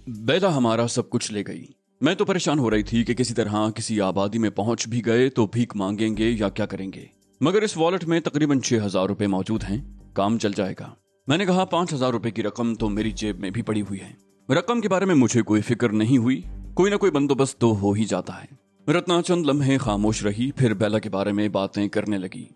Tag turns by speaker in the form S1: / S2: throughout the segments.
S1: बेला हमारा सब कुछ ले गई। मैं तो परेशान हो रही थी कि किसी तरह किसी आबादी में पहुंच भी गए तो भीख मांगेंगे या क्या करेंगे। मगर इस वॉलेट में तकरीबन 6,000 रुपए मौजूद हैं, काम चल जाएगा। मैंने कहा 5,000 रुपए की रकम तो मेरी जेब में भी पड़ी हुई है। रकम के बारे में मुझे कोई फिक्र नहीं हुई, कोई ना कोई बंदोबस्त तो हो ही जाता है। रत्ना चंद लम्हे खामोश रही, फिर बेला के बारे में बातें करने लगी।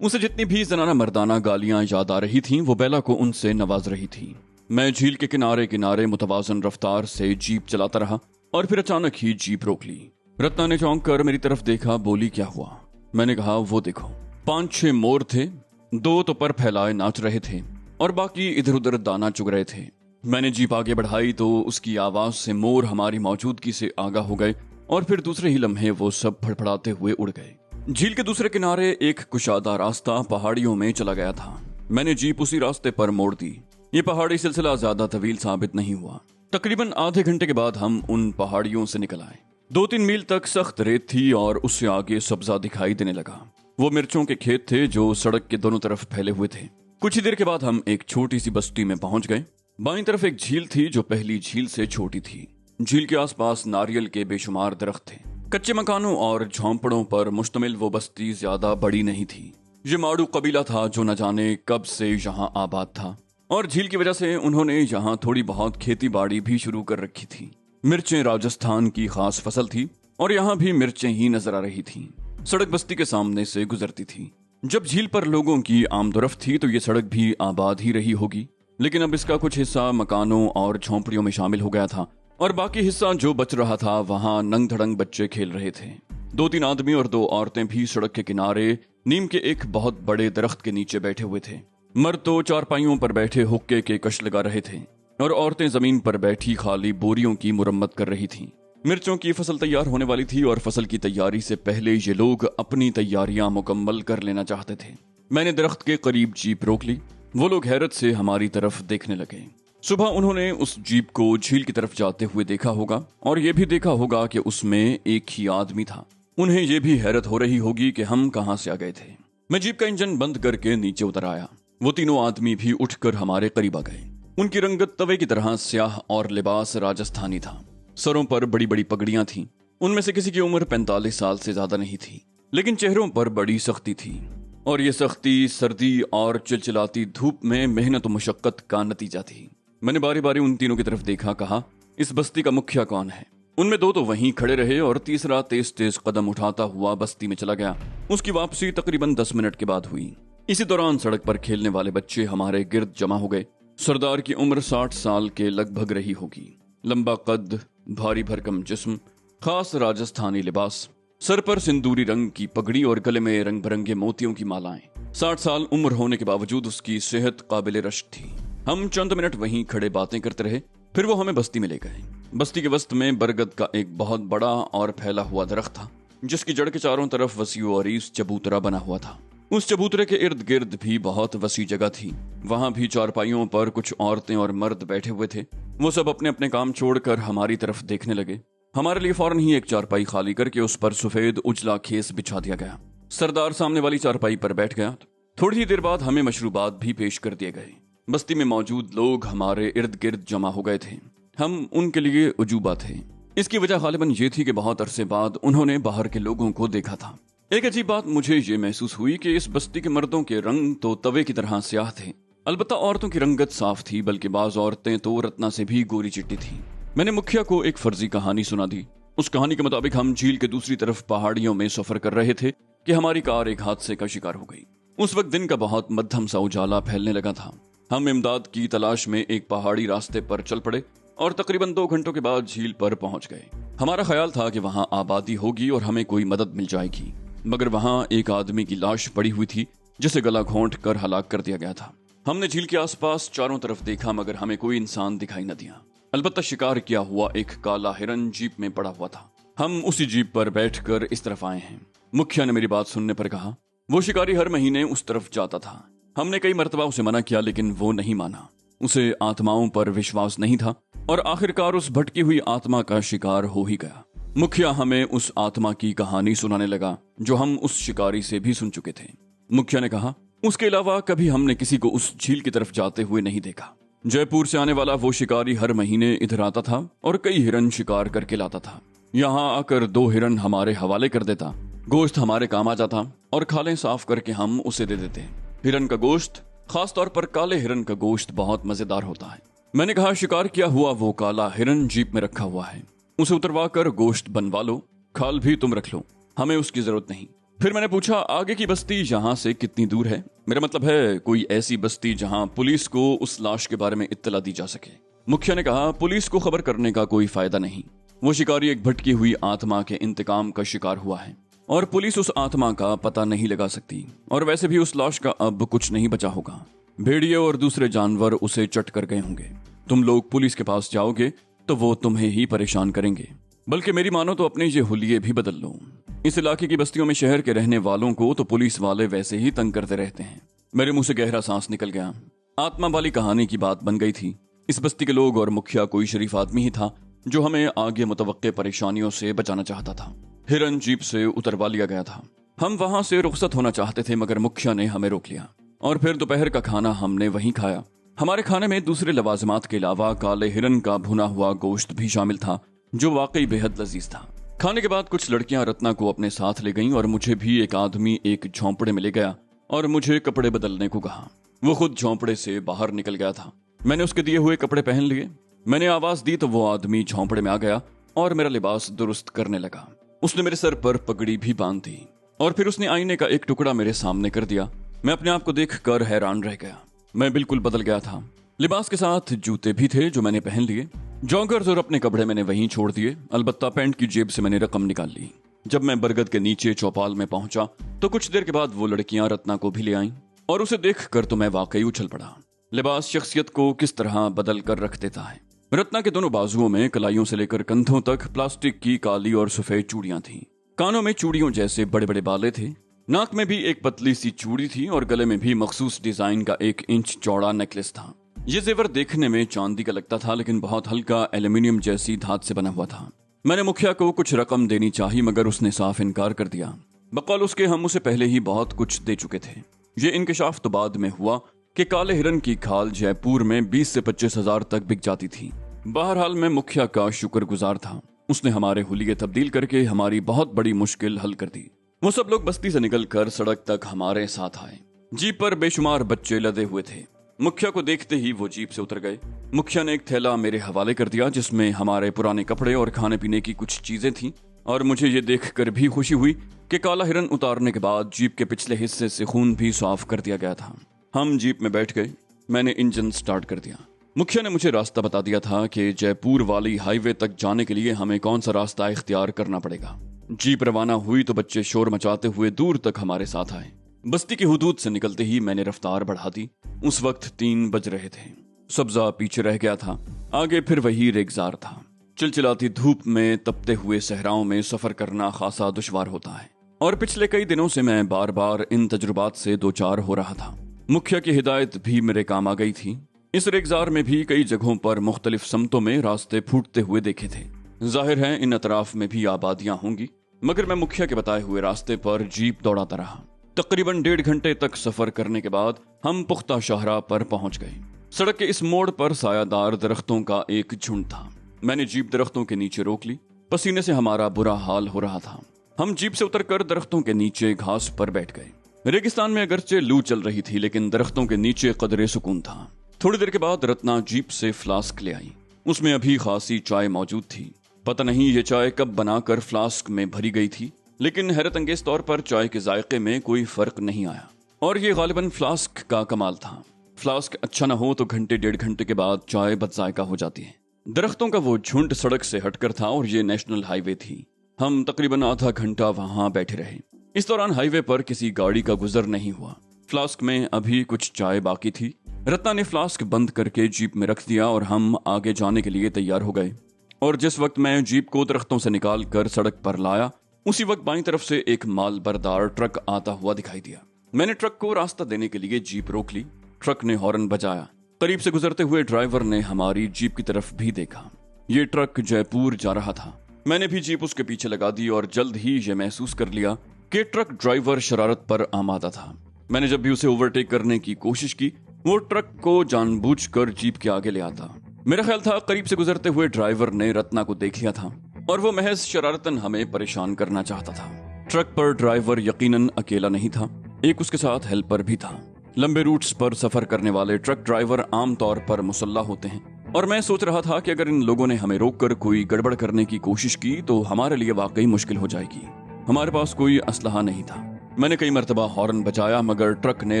S1: उसे जितनी भी जनाना मर्दाना गालियां याद आ रही थीं, वो बेला को उनसे नवाज रही थी। मैं झील के किनारे किनारे मुतवाजन रफ्तार से जीप चलाता रहा और फिर अचानक ही जीप रोक ली। रत्ना ने चौंक कर मेरी तरफ देखा, बोली क्या हुआ? मैंने कहा वो देखो, 5-6 मोर थे, 2 तो पर फैलाए नाच रहे थे और बाकी इधर उधर दाना चुग रहे थे। मैंने जीप आगे बढ़ाई तो उसकी आवाज से मोर हमारी मौजूदगी से आगाह हो गए और फिर दूसरे ही लम्हे वो सब फड़फड़ाते हुए उड़ गए। झील के दूसरे किनारे एक कुशादा रास्ता पहाड़ियों में चला गया था। मैंने जीप उसी रास्ते पर मोड़ दी। ये पहाड़ी सिलसिला ज्यादा तवील साबित नहीं हुआ। तकरीबन आधे घंटे के बाद हम उन पहाड़ियों से निकल आए। 2-3 मील तक सख्त रेत थी और उससे आगे सब्जा दिखाई देने लगा। वो मिर्चों के खेत थे जो सड़क के दोनों तरफ फैले हुए थे। कुछ ही देर के बाद हम एक छोटी सी बस्ती में पहुंच गए। बाईं तरफ एक झील थी जो पहली झील से छोटी थी। झील के आसपास नारियल के बेशुमार दरख्त थे। कच्चे मकानों और झोंपड़ों पर मुश्तमिल वो बस्ती ज्यादा बड़ी नहीं थी। ये माड़ू कबीला था जो न जाने कब से यहाँ आबाद था और झील की वजह से उन्होंने यहाँ थोड़ी बहुत खेती बाड़ी भी शुरू कर रखी थी। मिर्चें राजस्थान की खास फसल थी और यहाँ भी मिर्चें ही नजर आ रही थीं। सड़क बस्ती के सामने से गुजरती थी। जब झील पर लोगों की आमदोरफ्त थी तो ये सड़क भी आबाद ही रही होगी, लेकिन अब इसका कुछ हिस्सा मकानों और झोंपड़ियों में शामिल हो गया था और बाकी हिस्सा जो बच रहा था वहाँ नंग धड़ंग बच्चे खेल रहे थे। 2-3 आदमी और 2 औरतें भी सड़क के किनारे नीम के एक बहुत बड़े दरख्त के नीचे बैठे हुए थे। मर्द तो चारपाइयों पर बैठे हुक्के के कश लगा रहे थे और औरतें जमीन पर बैठी खाली बोरियों की मुरम्मत कर रही थीं। मिर्चों की फसल तैयार होने वाली थी और फसल की तैयारी से पहले ये लोग अपनी तैयारियां मुकम्मल कर लेना चाहते थे। मैंने दरख्त के करीब जीप रोक ली। वो लोग हैरत से हमारी तरफ देखने लगे। सुबह उन्होंने उस जीप को झील की तरफ जाते हुए देखा होगा और ये भी देखा होगा कि उसमें एक ही आदमी था। उन्हें ये भी हैरत हो रही होगी कि हम कहां से आ गए थे। मैं जीप का इंजन बंद करके नीचे उतर आया। वो तीनों आदमी भी उठकर हमारे करीब आ गए। उनकी रंगत तवे की तरह स्याह और लिबास राजस्थानी था। सरों पर बड़ी बड़ी पगड़ियां थीं। उनमें से किसी की उम्र 45 साल से ज्यादा नहीं थी, लेकिन चेहरों पर बड़ी सख्ती थी और ये सख्ती सर्दी और चिलचिलाती धूप में मेहनत और मुशक्कत का नतीजा थी। मैंने बारी बारी उन तीनों की तरफ देखा, कहा इस बस्ती का मुखिया कौन है? उनमें 2 तो वहीं खड़े रहे और तीसरा तेज तेज कदम उठाता हुआ बस्ती में चला गया। उसकी वापसी तकरीबन 10 मिनट के बाद हुई। इसी दौरान सड़क पर खेलने वाले बच्चे हमारे गिर्द जमा हो गए। सरदार की उम्र 60 साल के लगभग रही होगी। लंबा कद, भारी भरकम जिस्म, खास राजस्थानी लिबास, सर पर सिंदूरी रंग की पगड़ी और गले में रंग बिरंगे मोतियों की मालाएं। 60 साल उम्र होने के बावजूद उसकी सेहत काबिले रश्क थी। हम चंद मिनट वहीं खड़े बातें करते रहे, फिर वो हमें बस्ती में ले गए। बस्ती के वस्त में बरगद का एक बहुत बड़ा और फैला हुआ दरख्त था, जिसकी जड़ के चारों तरफ वसी और अरीस चबूतरा बना हुआ था। उस चबूतरे के इर्द गिर्द भी बहुत वसी जगह थी। वहां भी चारपाइयों पर कुछ औरतें और मर्द बैठे हुए थे। वो सब अपने अपने काम छोड़कर हमारी तरफ देखने लगे। हमारे लिए फौरन ही एक चारपाई खाली करके उस पर सफेद उजला खेस बिछा दिया गया। सरदार सामने वाली चारपाई पर बैठ गया। थोड़ी ही देर बाद हमें मशरूबात भी पेश कर दिए गए। बस्ती में मौजूद लोग हमारे इर्द गिर्द जमा हो गए थे। हम उनके लिए उजूबा थे। इसकी वजह गालिबन ये थी कि बहुत अरसे बाद उन्होंने बाहर के लोगों को देखा था। एक अजीब बात मुझे ये महसूस हुई कि इस बस्ती के मर्दों के रंग तो तवे की तरह स्याह थे। अलबत्ता औरतों की रंगत साफ थी, बल्कि बाज औरतें तो रत्ना से भी गोरी चिट्टी थीं। मैंने मुखिया को एक फर्जी कहानी सुना दी। उस कहानी के मुताबिक हम झील के दूसरी तरफ पहाड़ियों में सफर कर रहे थे कि हमारी कार एक हादसे का शिकार हो गई। उस वक्त दिन का बहुत मध्यम सा उजाला फैलने लगा था। हम इमदाद की तलाश में एक पहाड़ी रास्ते पर चल पड़े और तकरीबन 2 घंटों के बाद झील पर पहुंच गए। हमारा ख्याल था कि वहां आबादी होगी और हमें कोई मदद मिल जाएगी, मगर वहां एक आदमी की लाश पड़ी हुई थी जिसे गला घोंट कर हलाक कर दिया गया था। हमने झील के आसपास चारों तरफ देखा, मगर हमें कोई इंसान दिखाई न दिया। अलबत्ता शिकार किया हुआ एक काला हिरन जीप में पड़ा हुआ था। हम उसी जीप पर बैठकर इस तरफ आए हैं। मुखिया ने मेरी बात सुनने पर कहा, वो शिकारी हर महीने उस तरफ जाता था। हमने कई मर्तबा उसे मना किया, लेकिन वो नहीं माना। उसे आत्माओं पर विश्वास नहीं था और आखिरकार उस भटकी हुई आत्मा का शिकार हो ही गया। मुखिया हमें उस आत्मा की कहानी सुनाने लगा जो हम उस शिकारी से भी सुन चुके थे। मुखिया ने कहा, उसके अलावा कभी हमने किसी को उस झील की तरफ जाते हुए नहीं देखा। जयपुर से आने वाला वो शिकारी हर महीने इधर आता था और कई हिरन शिकार करके लाता था। यहाँ आकर 2 हिरन हमारे हवाले कर देता, गोश्त हमारे काम आ जाता और खालें साफ करके हम उसे दे देते। हिरन का गोश्त, खासतौर पर काले हिरन का गोश्त बहुत मजेदार होता है। मैंने कहा, शिकार किया हुआ वो काला हिरन जीप में रखा हुआ है, उसे उतरवा कर गोश्त बनवा लो, खाल भी तुम रख लो, हमें उसकी जरूरत नहीं। फिर मैंने पूछा, आगे की बस्ती यहाँ से कितनी दूर है? मेरा मतलब है कोई ऐसी बस्ती जहाँ पुलिस को उस लाश के बारे में इत्तला दी जा सके। मुखिया ने कहा, पुलिस को खबर करने का कोई फायदा नहीं। वो शिकारी एक भटकी हुई आत्मा के इंतकाम का शिकार हुआ है और पुलिस उस आत्मा का पता नहीं लगा सकती, और वैसे भी उस लाश का अब कुछ नहीं बचा होगा। भेड़िए और दूसरे जानवर उसे चट कर गए होंगे। तुम लोग पुलिस के पास जाओगे तो वो तुम्हें ही परेशान करेंगे, बल्कि मेरी मानो तो अपने ये हुलिये भी बदल लो। इस इलाके की बस्तियों में शहर के रहने वालों को तो पुलिस वाले वैसे ही तंग करते रहते हैं। मेरे मुंह से गहरा सांस निकल गया। आत्मा वाली कहानी की बात बन गई थी। इस बस्ती के लोग और मुखिया कोई शरीफ आदमी ही था जो हमें आगे मुतवक्के परेशानियों से बचाना चाहता था। हिरन जीप से उतरवा लिया गया था। हम वहां से रुखसत होना चाहते थे, मगर मुखिया ने हमें रोक लिया और फिर दोपहर का खाना हमने वहीं खाया। हमारे खाने में दूसरे लवाजमात के अलावा काले हिरन का भुना हुआ गोश्त भी शामिल था, जो वाकई बेहद लजीज था। खाने के बाद कुछ लड़कियां रत्ना को अपने साथ ले गईं और मुझे भी एक आदमी एक झोंपड़े में ले गया और मुझे कपड़े बदलने को कहा। वो खुद झोंपड़े से बाहर निकल गया था। मैंने उसके दिए हुए कपड़े पहन लिए। मैंने आवाज दी तो वो आदमी झोंपड़े में आ गया और मेरा लिबास दुरुस्त करने लगा। उसने मेरे सर पर पगड़ी भी बांध दी और फिर उसने आईने का एक टुकड़ा मेरे सामने कर दिया। मैं अपने आप को देखकर हैरान रह गया। मैं बिल्कुल बदल गया था। लिबास के साथ जूते भी थे जो मैंने पहन लिए। जॉगर्स और अपने कपड़े मैंने वहीं छोड़ दिए। अलबत्ता पैंट की जेब से मैंने रकम निकाल ली। जब मैं बरगद के नीचे चौपाल में पहुंचा तो कुछ देर के बाद वो लड़कियां रत्ना को भी ले आईं और उसे देखकर तो मैं वाकई उछल पड़ा। लिबास शख्सियत को किस तरह बदल कर रख देता है। रत्ना के दोनों बाजुओं में कलाइयों से लेकर कंधों तक प्लास्टिक की काली और सफेद चूड़ियां थीं। कानों में चूड़ियों जैसे बड़े बड़े बाले थे। नाक में भी एक पतली सी चूड़ी थी और गले में भी मखसूस डिजाइन का 1 इंच चौड़ा नेकलेस था। ये जेवर देखने में चांदी का लगता था, लेकिन बहुत हल्का एल्यूमिनियम जैसी धात से बना हुआ था। मैंने मुखिया को कुछ रकम देनी चाही, मगर उसने साफ इनकार कर दिया। बकौल उसके हम उसे पहले ही बहुत कुछ दे चुके थे। ये इंकशाफ तो बाद में हुआ कि काले हिरन की खाल जयपुर में 20 से 25 हजार तक बिक जाती थी। बहरहाल मैं मुखिया का शुक्रगुजार था। उसने हमारे हुलिये तब्दील करके हमारी बहुत बड़ी मुश्किल हल कर दी। वो सब लोग बस्ती से निकलकर सड़क तक हमारे साथ आए। जीप पर बेशुमार बच्चे लदे हुए थे। मुखिया को देखते ही वो जीप से उतर गए। मुखिया ने एक थैला मेरे हवाले कर दिया जिसमें हमारे पुराने कपड़े और खाने पीने की कुछ चीजें थीं, और मुझे ये देखकर भी खुशी हुई कि काला हिरन उतारने के बाद जीप के पिछले हिस्से से खून भी साफ कर दिया गया था। हम जीप में बैठ गए। मैंने इंजन स्टार्ट कर दिया। मुखिया ने मुझे रास्ता बता दिया था कि जयपुर वाली हाईवे तक जाने के लिए हमें कौन सा रास्ता इख्तियार करना पड़ेगा। जीप रवाना हुई तो बच्चे शोर मचाते हुए दूर तक हमारे साथ आए। बस्ती की हुदूद से निकलते ही मैंने रफ्तार बढ़ा दी। उस वक्त 3 बज रहे थे। सब्जा पीछे रह गया था, आगे फिर वही रेगजार था। चिलचिलाती धूप में तपते हुए सहराओं में सफर करना खासा दुश्वार होता है, और पिछले कई दिनों से मैं बार बार इन तजुर्बात से 2-4 हो रहा था। मुखिया की हिदायत भी मेरे काम आ गई थी। इस रेगजार में भी कई जगहों पर मुख्तलिफ समतों में रास्ते फूटते हुए देखे थे। जाहिर है इन अतराफ में भी आबादियां होंगी, मगर मैं मुखिया के बताए हुए रास्ते पर जीप दौड़ाता रहा। तकरीबन 1.5 घंटे तक सफर करने के बाद हम पुख्ता शाहरा पर पहुंच गए। सड़क के इस मोड़ पर सायादार दरख्तों का एक झुंड था। मैंने जीप दरख्तों के नीचे रोक ली। पसीने से हमारा बुरा हाल हो रहा था। हम जीप से उतरकर दरख्तों के नीचे घास पर बैठ गए। रेगिस्तान में अगरचे लू चल रही थी, लेकिन दरख्तों के नीचे कदरे सुकून था। थोड़ी देर के बाद रत्ना जीप से फ्लास्क ले आई। उसमें अभी खासी चाय मौजूद थी। पता नहीं ये चाय कब बनाकर फ्लास्क में भरी गई थी, लेकिन हैरत अंगेज तौर पर चाय के जायके में कोई फर्क नहीं आया, और ये गालिबन फ्लास्क का कमाल था। फ्लास्क अच्छा न हो तो घंटे 1.5 घंटे के बाद चाय बदजायका हो जाती है। दरख्तों का वो झुंड सड़क से हटकर था और ये नेशनल हाईवे थी। हम तकरीबन आधा घंटा वहां बैठे रहे। इस दौरान हाईवे पर किसी गाड़ी का गुजर नहीं हुआ। फ्लास्क में अभी कुछ चाय बाकी थी। रत्ना ने फ्लास्क बंद करके जीप में रख दिया और हम आगे जाने के लिए तैयार हो गए। और जिस वक्त मैं जीप को दरख्तों से निकाल कर सड़क पर लाया, उसी वक्त बाईं तरफ से एक माल बरदार ट्रक आता हुआ दिखाई दिया। मैंने ट्रक को रास्ता देने के लिए जीप रोक ली। ट्रक ने हॉर्न बजाया। करीब से गुजरते हुए ड्राइवर ने हमारी जीप की तरफ भी देखा। ये ट्रक जयपुर जा रहा था। मैंने भी जीप उसके पीछे लगा दी और जल्द ही ये महसूस कर लिया कि ट्रक ड्राइवर शरारत पर आमादा था। मैंने जब भी उसे ओवरटेक करने की कोशिश की वो ट्रक को जानबूझकर जीप के आगे ले आता। मेरा ख्याल था करीब से गुजरते हुए ड्राइवर ने रत्ना को देख लिया था और वो महज शरारतन हमें परेशान करना चाहता था। ट्रक पर ड्राइवर यकीनन अकेला नहीं था, एक उसके साथ हेल्पर भी था। लंबे रूट्स पर सफर करने वाले ट्रक ड्राइवर आमतौर पर मुसल्ला होते हैं और मैं सोच रहा था कि अगर इन लोगों ने हमें रोककर कोई गड़बड़ करने की कोशिश की तो हमारे लिए वाकई मुश्किल हो जाएगी। हमारे पास कोई असलहा नहीं था। मैंने कई मरतबा हॉर्न बजाया मगर ट्रक ने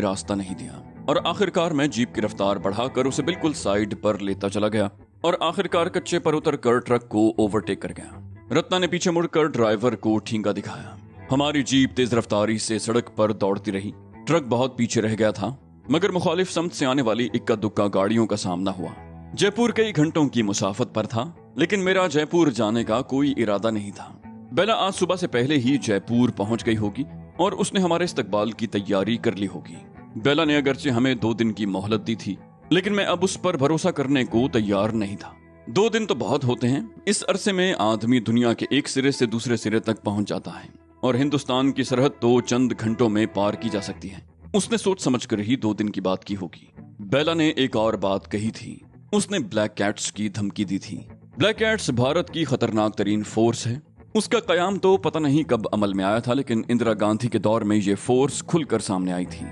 S1: रास्ता नहीं दिया और आखिरकार मैं जीप की रफ्तार बढ़ाकर उसे बिल्कुल साइड पर लेता चला गया और आखिरकार कच्चे पर उतरकर ट्रक को ओवरटेक कर गया। रत्ना ने पीछे मुड़कर ड्राइवर को ठींगा दिखाया। हमारी जीप तेज रफ्तारी से सड़क पर दौड़ती रही। ट्रक बहुत पीछे रह गया था मगर मुखालिफ समत से आने वाली इक्का दुक्का गाड़ियों का सामना हुआ। जयपुर कई घंटों की मुसाफत पर था लेकिन मेरा जयपुर जाने का कोई इरादा नहीं था। बेला आज सुबह से पहले ही जयपुर पहुंच गई होगी और उसने हमारे इस्तकबाल की तैयारी कर ली होगी। बेला ने अगरचे हमें 2 दिन की मोहलत दी थी लेकिन मैं अब उस पर भरोसा करने को तैयार नहीं था। 2 दिन तो बहुत होते हैं। इस अरसे में आदमी दुनिया के एक सिरे से दूसरे सिरे तक पहुंच जाता है और हिंदुस्तान की सरहद तो चंद घंटों में पार की जा सकती है। उसने सोच समझकर ही 2 दिन की बात की होगी। बेला ने एक और बात कही थी। उसने ब्लैक कैट्स की धमकी दी थी। ब्लैक कैट्स भारत की खतरनाक तरीन फोर्स है। उसका कयाम तो पता नहीं कब अमल में आया था लेकिन इंदिरा गांधी के दौर में ये फोर्स खुलकर सामने आई थी।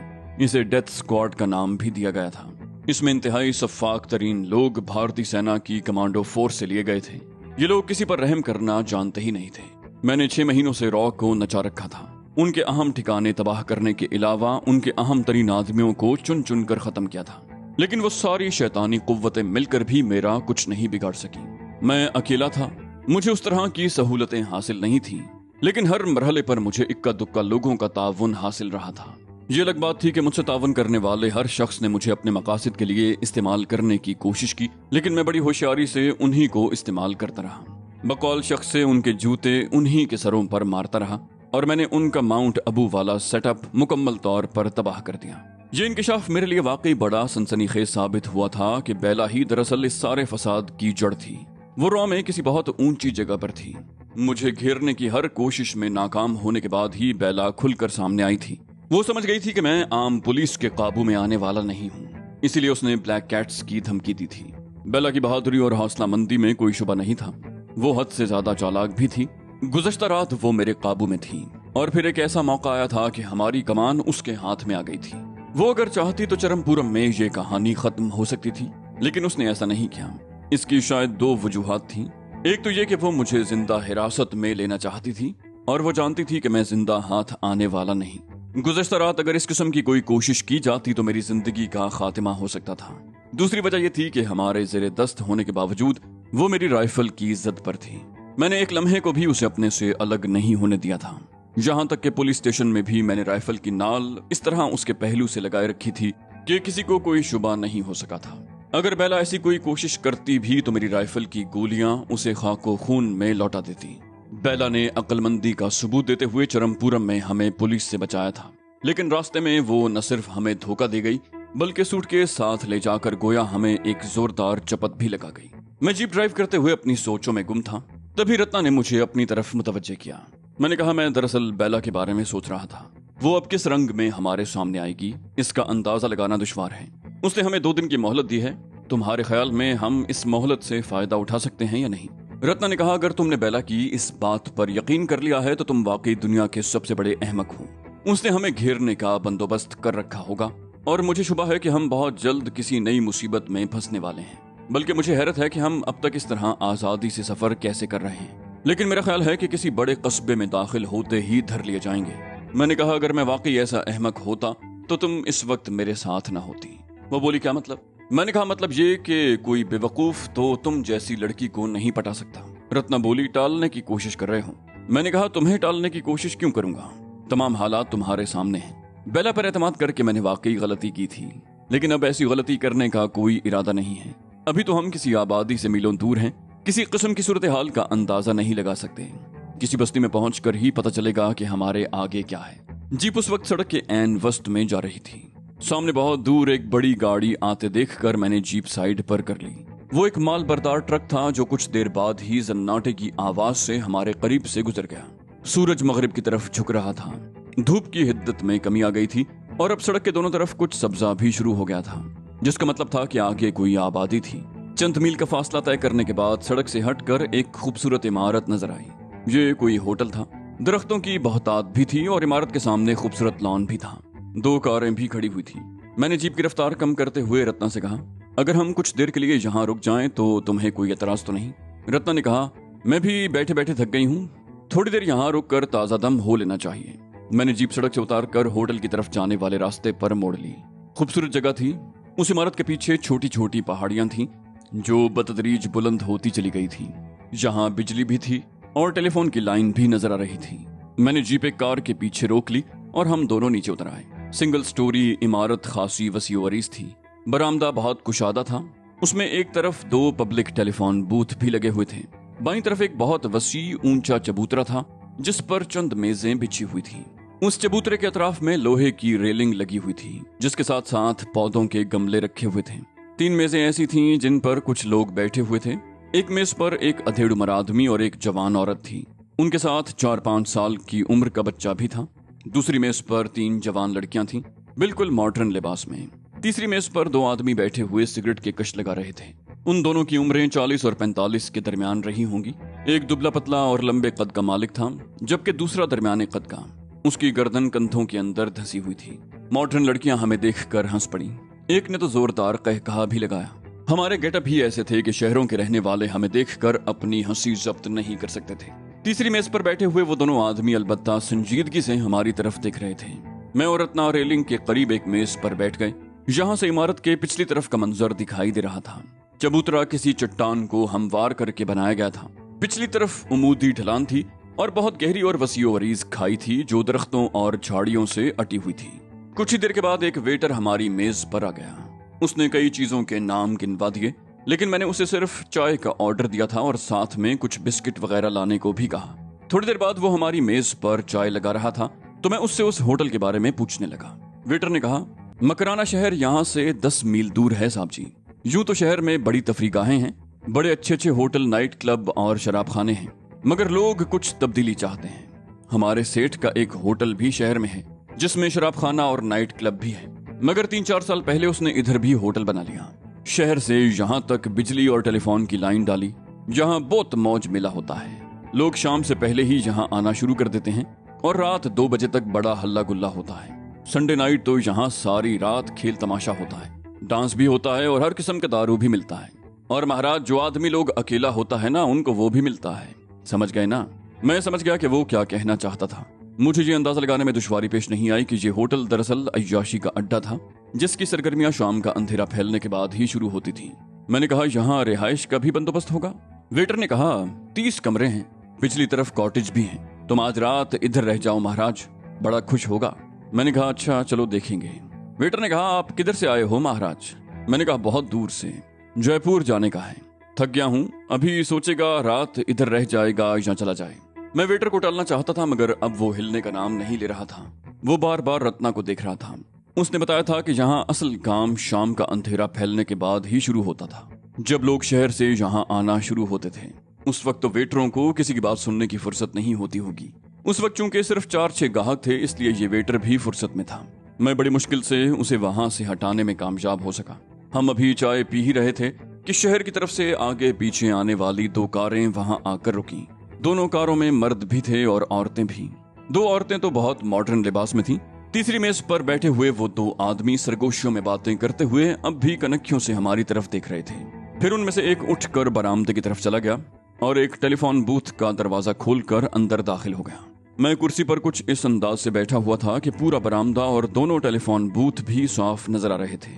S1: इसे डेथ स्क्वाड का नाम भी दिया गया था। इसमें इंतहाई सफाक तरीन लोग भारतीय सेना की कमांडो फोर्स से लिए गए थे। ये लोग किसी पर रहम करना जानते ही नहीं थे। मैंने 6 महीनों से रॉ को नचा रखा था। उनके अहम ठिकाने तबाह करने के अलावा उनके अहम तरीन आदमियों को चुन चुन कर खत्म किया था लेकिन वो सारी शैतानी कुव्वतें मिलकर भी मेरा कुछ नहीं बिगाड़ सकी। मैं अकेला था, मुझे उस तरह की सहूलतें हासिल नहीं थी लेकिन हर मरहले पर मुझे इक्का दुक्का लोगों का ताउन हासिल रहा था। ये अलग बात थी कि मुझसे ताउन करने वाले हर शख्स ने मुझे अपने मकासद के लिए इस्तेमाल करने की कोशिश की लेकिन मैं बड़ी होशियारी से उन्हीं को इस्तेमाल करता रहा। बकौल शख्स से उनके जूते उन्हीं के सरों पर मारता रहा और मैंने उनका माउंट अबू वाला सेटअप मुकम्मल तौर पर तबाह कर दिया। ये इंकिशाफ मेरे लिए वाकई बड़ा सनसनीखेज साबित हुआ था कि बेला ही दरअसल इस सारे फसाद की जड़ थी। वो रॉ में किसी बहुत ऊंची जगह पर थी। मुझे घेरने की हर कोशिश में नाकाम होने के बाद ही बेला खुलकर सामने आई थी। वो समझ गई थी कि मैं आम पुलिस के काबू में आने वाला नहीं हूँ, इसीलिए उसने ब्लैक कैट्स की धमकी दी थी। बेला की बहादुरी और हौसला मंदी में कोई शुबा नहीं था। वो हद से ज्यादा चालाक भी थी। गुज़श्ता रात वो मेरे काबू में थी और फिर एक ऐसा मौका आया था कि हमारी कमान उसके हाथ में आ गई थी। वो अगर चाहती तो चरमपुरम में ये कहानी खत्म हो सकती थी लेकिन उसने ऐसा नहीं किया। इसकी शायद 2 वजूहात थी। एक तो ये कि वो मुझे जिंदा हिरासत में लेना चाहती थी और वो जानती थी कि मैं जिंदा हाथ आने वाला नहीं। गुज़श्ता रात अगर इस किस्म की कोई कोशिश की जाती तो मेरी जिंदगी का खात्मा हो सकता था। दूसरी वजह यह थी कि हमारे ज़ेरे दस्त होने के बावजूद वो मेरी राइफल की इज्जत पर थी। मैंने एक लम्हे को भी उसे अपने से अलग नहीं होने दिया था। यहाँ तक कि पुलिस स्टेशन में भी मैंने राइफल की नाल इस तरह उसके पहलू से लगाए रखी थी कि किसी को कोई शुबा नहीं हो सका था। अगर बेला ऐसी कोई कोशिश करती भी तो मेरी राइफल की गोलियां उसे खाको खून में लौटा देती। बेला ने अक्लमंदी का सबूत देते हुए चरमपुरम में हमें पुलिस से बचाया था लेकिन रास्ते में वो न सिर्फ हमें धोखा दे गई बल्कि सूटकेस साथ ले जाकर गोया हमें एक जोरदार चपत भी लगा गई। मैं जीप ड्राइव करते हुए अपनी सोचों में गुम था। तभी रत्ना ने मुझे अपनी तरफ मुतवज्जे किया। मैंने कहा मैं दरअसल बेला के बारे में सोच रहा था। वो अब किस रंग में हमारे सामने आएगी इसका अंदाजा लगाना दुश्वार है। उसने हमें 2 दिन की मोहलत दी है। तुम्हारे ख्याल में हम इस मोहलत से फायदा उठा सकते हैं या नहीं? रत्ना ने कहा अगर तुमने बेला की इस बात पर यकीन कर लिया है तो तुम वाकई दुनिया के सबसे बड़े अहमक हो। उसने हमें घेरने का बंदोबस्त कर रखा होगा और मुझे शुबा है कि हम बहुत जल्द किसी नई मुसीबत में फंसने वाले हैं। बल्कि मुझे हैरत है कि हम अब तक इस तरह आजादी से सफर कैसे कर रहे हैं। लेकिन मेरा ख्याल है कि किसी बड़े कस्बे में दाखिल होते ही धर लिए जाएंगे। मैंने कहा अगर मैं वाकई ऐसा अहमक होता तो तुम इस वक्त मेरे साथ ना होती। वो बोली क्या मतलब? मैंने कहा मतलब ये कि कोई बेवकूफ तो तुम जैसी लड़की को नहीं पटा सकता। रत्ना बोली टालने की कोशिश कर रहे हो। मैंने कहा तुम्हें टालने की कोशिश क्यों करूंगा, तमाम हालात तुम्हारे सामने हैं। बेला पर एतमाद करके मैंने वाकई गलती की थी लेकिन अब ऐसी गलती करने का कोई इरादा नहीं है। अभी तो हम किसी आबादी से मीलों दूर हैं, किसी किस्म की सूरत हाल का अंदाजा नहीं लगा सकते। किसी बस्ती में पहुंचकर ही पता चलेगा कि हमारे आगे क्या है। जीप उस वक्त सड़क के ऐन वस्त में जा रही थी। सामने बहुत दूर एक बड़ी गाड़ी आते देखकर मैंने जीप साइड पर कर ली। वो एक माल बरदार ट्रक था जो कुछ देर बाद ही जन्नाटे की आवाज से हमारे करीब से गुजर गया। सूरज मगरिब की तरफ झुक रहा था। धूप की हिद्दत में कमी आ गई थी और अब सड़क के दोनों तरफ कुछ सब्जा भी शुरू हो गया था। जिसका मतलब था कि आगे कोई आबादी थी। चंद मील का फासला तय करने के बाद सड़क से हटकर एक खूबसूरत इमारत नजर आई। ये कोई होटल था। दरख्तों की बहुतात भी थी और इमारत के सामने खूबसूरत लॉन भी था। 2 कारें भी खड़ी हुई थी। मैंने जीप की रफ्तार कम करते हुए रत्ना से कहा, अगर हम कुछ देर के लिए यहाँ रुक जाएं तो तुम्हें कोई एतराज तो नहीं? रत्ना ने कहा, मैं भी बैठे बैठे थक गई हूँ, थोड़ी देर यहाँ रुक कर ताजा दम हो लेना चाहिए। मैंने जीप सड़क से उतार कर होटल की तरफ जाने वाले रास्ते पर मोड़ ली। खूबसूरत जगह थी। उस इमारत के पीछे छोटी छोटी पहाड़ियां थीं जो बतदरीज बुलंद होती चली गई थी। यहाँ बिजली भी थी और टेलीफोन की लाइन भी नजर आ रही थी। मैंने जीप एक कार के पीछे रोक ली और हम दोनों नीचे उतर आए। सिंगल स्टोरी इमारत खासी वसी व अरीज थी। बरामदा बहुत कुशादा था। उसमें एक तरफ 2 पब्लिक टेलीफोन बूथ भी लगे हुए थे। बाईं तरफ एक बहुत वसी ऊंचा चबूतरा था जिस पर चंद मेजें बिछी हुई थी। उस चबूतरे के अतराफ में लोहे की रेलिंग लगी हुई थी जिसके साथ साथ पौधों के गमले रखे हुए थे। 3 मेजें ऐसी थीं जिन पर कुछ लोग बैठे हुए थे। एक मेज पर एक अधेड़ उम्र आदमी और एक जवान औरत थी। उनके साथ 4-5 साल की उम्र का बच्चा भी था। दूसरी मेज पर 3 जवान लड़कियां थीं, बिल्कुल मॉडर्न लिबास में। तीसरी मेज पर 2 आदमी बैठे हुए सिगरेट के कश लगा रहे थे। उन दोनों की उम्रें 40 और 45 के दरमियान रही होंगी। एक दुबला पतला और लंबे कद का मालिक था जबकि दूसरा दरमियाने कद का। उसकी गर्दन कंधों के अंदर धंसी हुई थी। मॉडर्न लड़कियां हमें देखकर हंस पड़ी। एक ने तो जोरदार कहकहा भी लगाया। हमारे गेटअप ही ऐसे थे कि शहरों के रहने वाले हमें देखकर अपनी हंसी जब्त नहीं कर सकते थे। तीसरी मेज पर बैठे हुए वो दोनों आदमी अलबत्ता संजीदगी से हमारी तरफ देख रहे थे। मैं और रत्ना रेलिंग के करीब एक मेज पर बैठ गए। यहाँ से इमारत के पिछली तरफ का मंजर दिखाई दे रहा था। चबूतरा किसी चट्टान को हमवार करके बनाया गया था। पिछली तरफ उमूदी ढलान थी और बहुत गहरी और वसीओ-अरीज खाई थी जो दरख्तों और झाड़ियों से अटी हुई थी। कुछ ही देर के बाद एक वेटर हमारी मेज पर आ गया। उसने कई चीजों के नाम गिनवा दिए, लेकिन मैंने उसे सिर्फ चाय का ऑर्डर दिया था और साथ में कुछ बिस्किट वगैरह लाने को भी कहा। थोड़ी देर बाद वो हमारी मेज पर चाय लगा रहा था तो मैं उससे उस होटल के बारे में पूछने लगा। वेटर ने कहा, मकराना शहर यहाँ से 10 मील दूर है साहब जी। यूं तो शहर में बड़ी तफरीगाहें हैं, बड़े अच्छे होटल, नाइट क्लब और शराब खाने हैं, मगर लोग कुछ तब्दीली चाहते हैं। हमारे सेठ का एक होटल भी शहर में है जिसमें शराब खाना और नाइट क्लब भी है, मगर 3-4 साल पहले उसने इधर भी होटल बना लिया। शहर से यहाँ तक बिजली और टेलीफोन की लाइन डाली। यहाँ बहुत मौज मेला होता है। लोग शाम से पहले ही यहाँ आना शुरू कर देते हैं और रात 2 बजे तक बड़ा हल्ला गुल्ला होता है। संडे नाइट तो यहाँ सारी रात खेल तमाशा होता है, डांस भी होता है और हर किस्म का दारू भी मिलता है। और महाराज, जो आदमी लोग अकेला होता है ना, उनको वो भी मिलता है। समझ गए ना? मैं समझ गया कि वो क्या कहना चाहता था। मुझे ये अंदाजा लगाने में दुश्वारी पेश नहीं आई कि ये होटल दरअसल अय्याशी का अड्डा था जिसकी सरगर्मियां शाम का अंधेरा फैलने के बाद ही शुरू होती थी। मैंने कहा, यहाँ रिहाइश का भी बंदोबस्त होगा? वेटर ने कहा, 30 कमरे हैं, पिछली तरफ कॉटेज भी हैं। तुम आज रात इधर रह जाओ महाराज, बड़ा खुश होगा। मैंने कहा, अच्छा चलो देखेंगे। वेटर ने कहा, आप किधर से आए हो महाराज? मैंने कहा, बहुत दूर से, जयपुर जाने का है, थक गया हूँ, अभी सोचेगा रात इधर रह जाएगा या चला जाए। मैं वेटर को टालना चाहता था मगर अब वो हिलने का नाम नहीं ले रहा था। वो बार बार रत्ना को देख रहा था। उसने बताया था कि यहाँ असल काम शाम का अंधेरा फैलने के बाद ही शुरू होता था, जब लोग शहर से यहाँ आना शुरू होते थे। उस वक्त तो वेटरों को किसी की बात सुनने की फुर्सत नहीं होती होगी। उस वक्त चूंकि सिर्फ 4-6 ग्राहक थे, इसलिए ये वेटर भी फुर्सत में था। मैं बड़ी मुश्किल से उसे वहां से हटाने में कामयाब हो सका। हम अभी चाय पी ही रहे थे कि शहर की तरफ से आगे पीछे आने वाली 2 कारें वहां आकर रुकी। दोनों कारों में मर्द भी थे और औरतें भी। 2 औरतें तो बहुत मॉडर्न लिबास में थीं। तीसरी मेज पर बैठे हुए वो 2 आदमी सरगोशियों में बातें करते हुए अब भी कनखियों से हमारी तरफ देख रहे थे। फिर उनमें से एक उठकर बरामदे की तरफ चला गया और एक टेलीफोन बूथ का दरवाजा खोलकर अंदर दाखिल हो गया। मैं कुर्सी पर कुछ इस अंदाज से बैठा हुआ था कि पूरा बरामदा और दोनों टेलीफोन बूथ भी साफ नजर आ रहे थे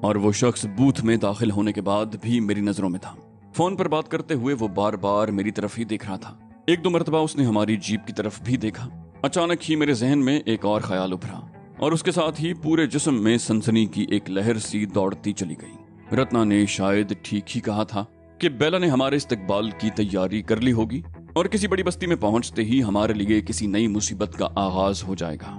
S1: और वो शख्स बूथ में दाखिल होने के बाद भी मेरी नजरों में था। फोन पर बात करते हुए वो बार बार मेरी तरफ ही देख रहा था। 1-2 मरतबा उसने हमारी जीप की तरफ भी देखा। अचानक ही मेरे जहन में एक और ख्याल उभरा और उसके साथ ही पूरे जिस्म में सनसनी की एक लहर सी दौड़ती चली गई। रत्ना ने शायद ठीक ही कहा था कि बेला ने हमारे इस्तकबाल की तैयारी कर ली होगी और किसी बड़ी बस्ती में पहुंचते ही हमारे लिए किसी नई मुसीबत का आगाज हो जाएगा।